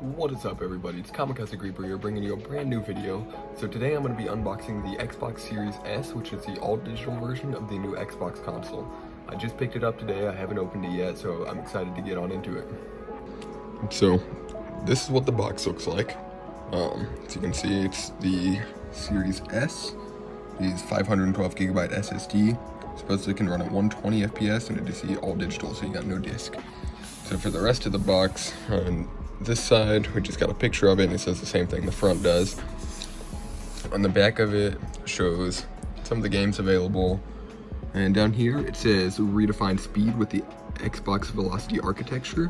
What is up, everybody? It's Kamikaze Creeper here, bringing you a brand new video. So today I'm going to be unboxing the Xbox Series S, which is the all-digital version of the new Xbox console. I just picked it up today. I haven't opened it yet, so I'm excited to get on into it. So this is what the box looks like. As you can see, it's the Series S. It's 512 gigabyte SSD. Supposedly can run at 120 FPS, and it is the all-digital, so you got no disc. So for the rest of the box, on this side, we just got a picture of it, and it says the same thing the front does. On the back of it shows some of the games available, and down here it says redefined speed with the Xbox Velocity architecture.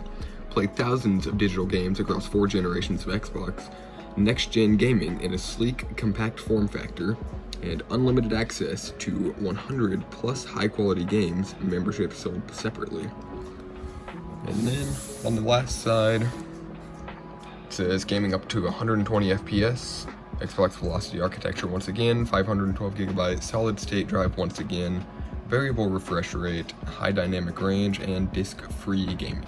Play thousands of digital games across 4 generations of Xbox. Next-gen gaming in a sleek, compact form factor, and unlimited access to 100 plus high-quality games, membership sold separately. And then on the last side, it says gaming up to 120 FPS, Xbox Velocity architecture once again, 512 gigabyte solid state drive once again, variable refresh rate, high dynamic range, and disc-free gaming.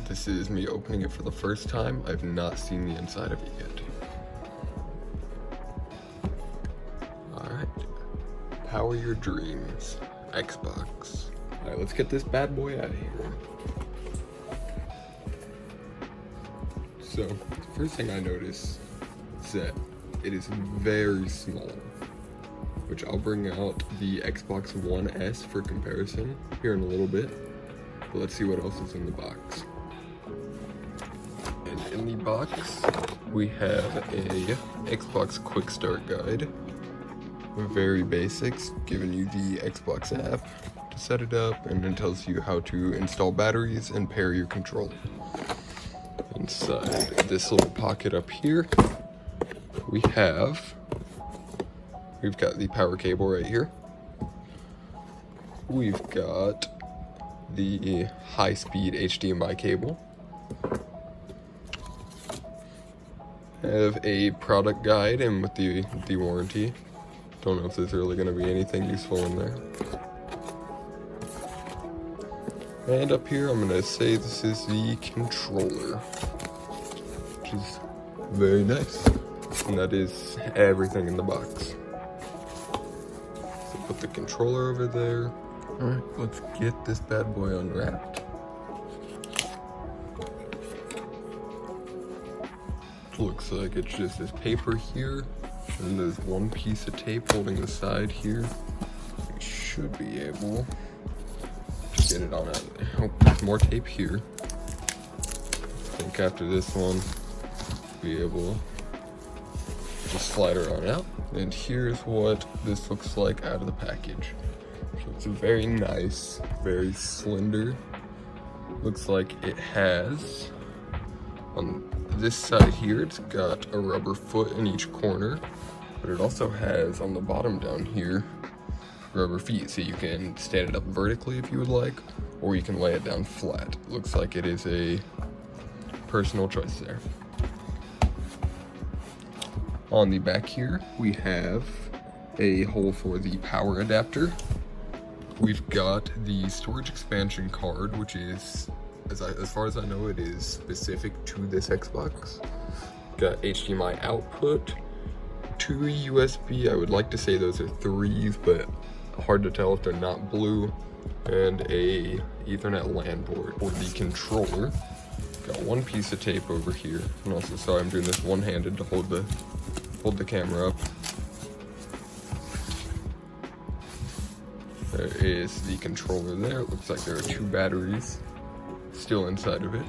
This is me opening it for the first time. I've not seen the inside of it yet. Alright. Power your dreams. Xbox. Alright, let's get this bad boy out of here. So, the first thing I notice is that it is very small, which I'll bring out the Xbox One S for comparison here in a little bit. But let's see what else is in the box. And in the box, we have a Xbox Quick Start Guide. Very basics, giving you the Xbox app to set it up, and it tells you how to install batteries and pair your controller. Inside this little pocket up here, we've got the power cable right here. We've got the high-speed HDMI cable. Have a product guide and with the warranty. Don't know if there's really going to be anything useful in there. And up here, I'm going to say this is the controller, which is very nice. And that is everything in the box. So put the controller over there. Alright, let's get this bad boy unwrapped. Looks like it's just this paper here, and there's one piece of tape holding the side here. We should be able to get it on out. Oh, there's more tape here. I think after this one, we'll be able to just slide her on out. And here's what this looks like out of the package. So it's a very nice, very slender. Looks like it has on this side here, it's got a rubber foot in each corner, but it also has on the bottom down here rubber feet, so you can stand it up vertically if you would like, or you can lay it down flat. Looks like it is a personal choice there. On the back here, we have a hole for the power adapter. We've got the storage expansion card, which is, as far as I know, it is specific to this Xbox. Got HDMI output, 2 USB, I would like to say those are 3s, but hard to tell if they're not blue, and a Ethernet LAN port for the controller. Got one piece of tape over here, and also, sorry, I'm doing this one-handed to hold the camera up. There is the controller there. It looks like there are 2 batteries still inside of it.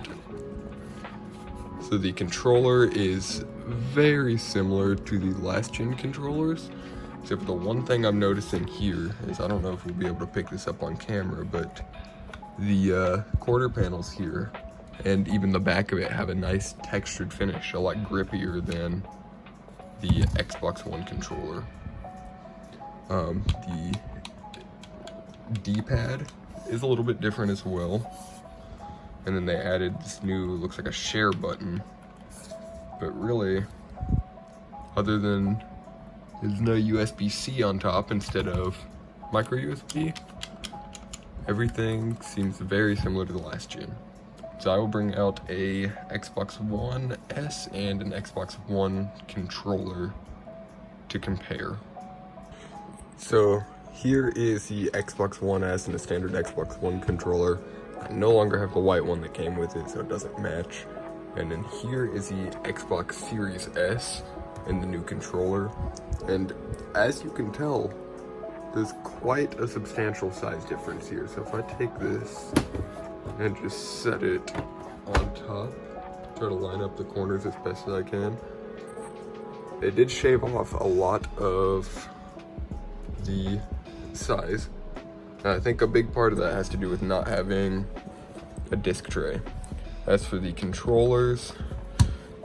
So the controller is very similar to the last gen controllers, except the one thing I'm noticing here is, I don't know if we'll be able to pick this up on camera, but the quarter panels here and even the back of it have a nice textured finish, a lot grippier than the Xbox One controller. The D-pad is a little bit different as well. And then they added this new, looks like a share button. But really, other than There's no USB-C on top instead of micro USB. Everything seems very similar to the last gen. So I will bring out a Xbox One S and an Xbox One controller to compare. So here is the Xbox One S and the standard Xbox One controller. I no longer have the white one that came with it, so it doesn't match. And then here is the Xbox Series S and the new controller. And as you can tell, there's quite a substantial size difference here. So if I take this and just set it on top, try to line up the corners as best as I can, it did shave off a lot of the size. And I think a big part of that has to do with not having a disc tray. As for the controllers,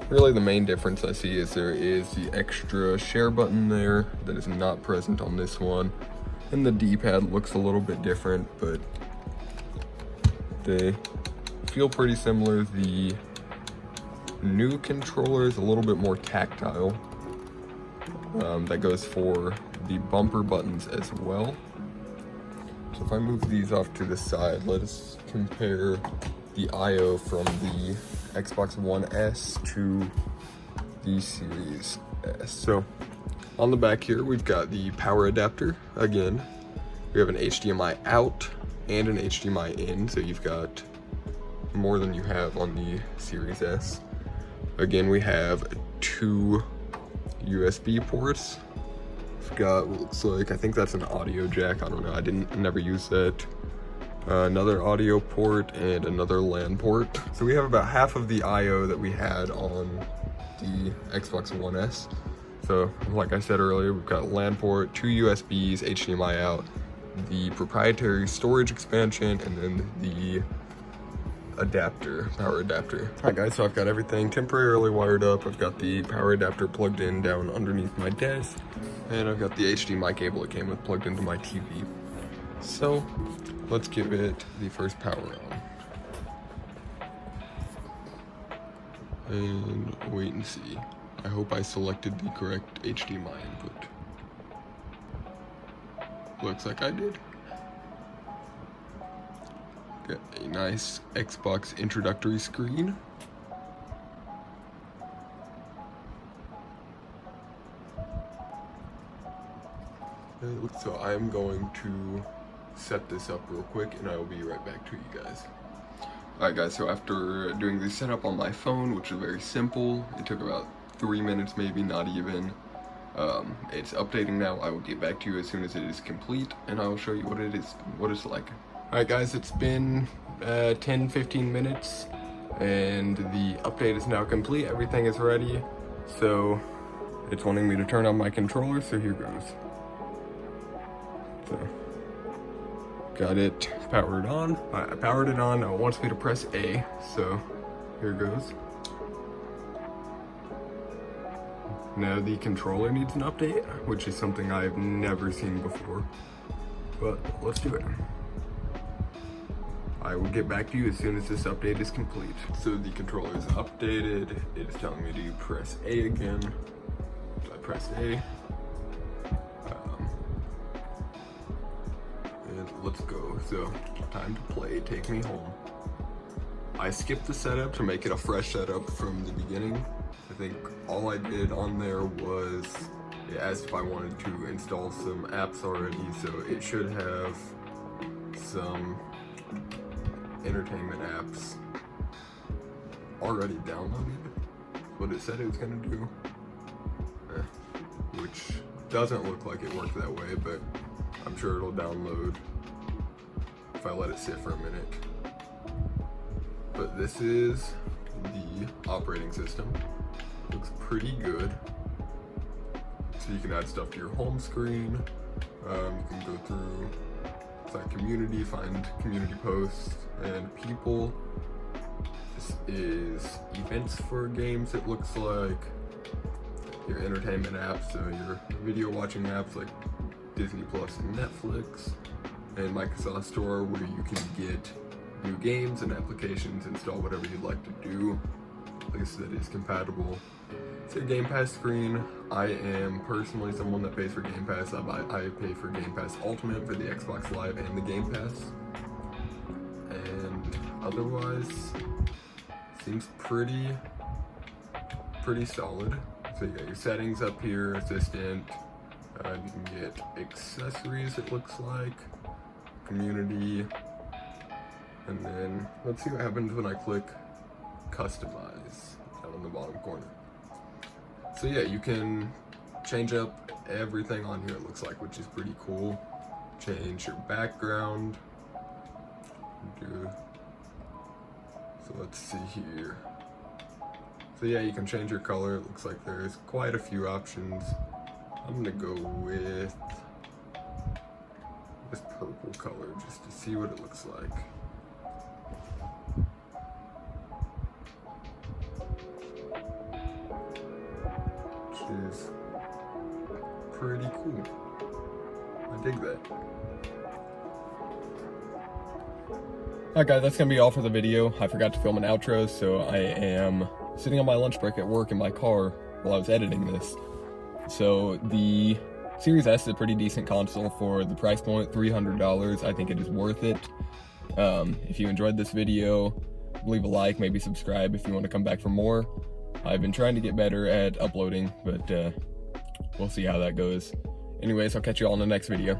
really the main difference I see is there is the extra share button there that is not present on this one. And the D-pad looks a little bit different, but they feel pretty similar. The new controller is a little bit more tactile. That goes for the bumper buttons as well. So if I move these off to the side, let us compare the I/O from the Xbox One S to the Series S. So on the back here, we've got the power adapter. Again, we have an HDMI out and an HDMI in, so you've got more than you have on the Series S. Again, we have 2 USB ports. We've got what looks like, I think that's an audio jack. I don't know, never used that. Another audio port and another LAN port. So we have about half of the I/O that we had on the Xbox One S. So like I said earlier, we've got LAN port, 2 USBs, HDMI out, the proprietary storage expansion, and then the adapter, power adapter. All right guys, so I've got everything temporarily wired up. I've got the power adapter plugged in down underneath my desk, and I've got the HDMI cable it came with plugged into my TV. So let's give it the first power on. And wait and see. I hope I selected the correct HDMI input. Looks like I did. Got a nice Xbox introductory screen. So I'm going to set this up real quick and I will be right back to you guys. Alright guys, so after doing the setup on my phone, which is very simple, it took about 3 minutes maybe, not even. It's updating now. I will get back to you as soon as it is complete and I will show you what it's like. Alright guys, it's been 10-15 minutes and the update is now complete. Everything is ready. So it's wanting me to turn on my controller, so here goes. So got it powered on. I powered it on. Now it wants me to press A, so here goes. Now the controller needs an update, which is something I've never seen before, but let's do it. I will get back to you as soon as this update is complete. So the controller is updated. It is telling me to press A again. So I pressed A. And let's go. So time to play. Take me home. I skipped the setup to make it a fresh setup from the beginning. I think all I did on there was it asked if I wanted to install some apps already, so it should have some entertainment apps already downloaded. What it said it was gonna do, which doesn't look like it worked that way, but I'm sure it'll download if I let it sit for a minute. But this is the operating system. Looks pretty good. So you can add stuff to your home screen. You can go through like community, find community posts and people. This is events for games, it looks like. Your entertainment apps, so your video watching apps like Disney Plus and Netflix, and Microsoft Store, where you can get new games and applications, install whatever you'd like to do. Like I said, it's compatible So your Game Pass screen, I am personally someone that pays for Game Pass. I pay for Game Pass Ultimate for the Xbox Live and the Game Pass. And otherwise, seems pretty solid. So you got your settings up here, assistant, you can get accessories it looks like, community, and then let's see what happens when I click customize down in the bottom corner. So yeah, you can change up everything on here it looks like, which is pretty cool. Change your background. So let's see here. So yeah, you can change your color. It looks like there's quite a few options. I'm gonna go with this purple color just to see what it looks like. Which is pretty cool. I dig that. Alright guys, that's gonna be all for the video. I forgot to film an outro, so I am sitting on my lunch break at work in my car while I was editing this. So the Series S is a pretty decent console for the price point, $300. I think it is worth it. If you enjoyed this video, leave a like, maybe subscribe if you want to come back for more. I've been trying to get better at uploading, but we'll see how that goes. Anyways, I'll catch you all in the next video.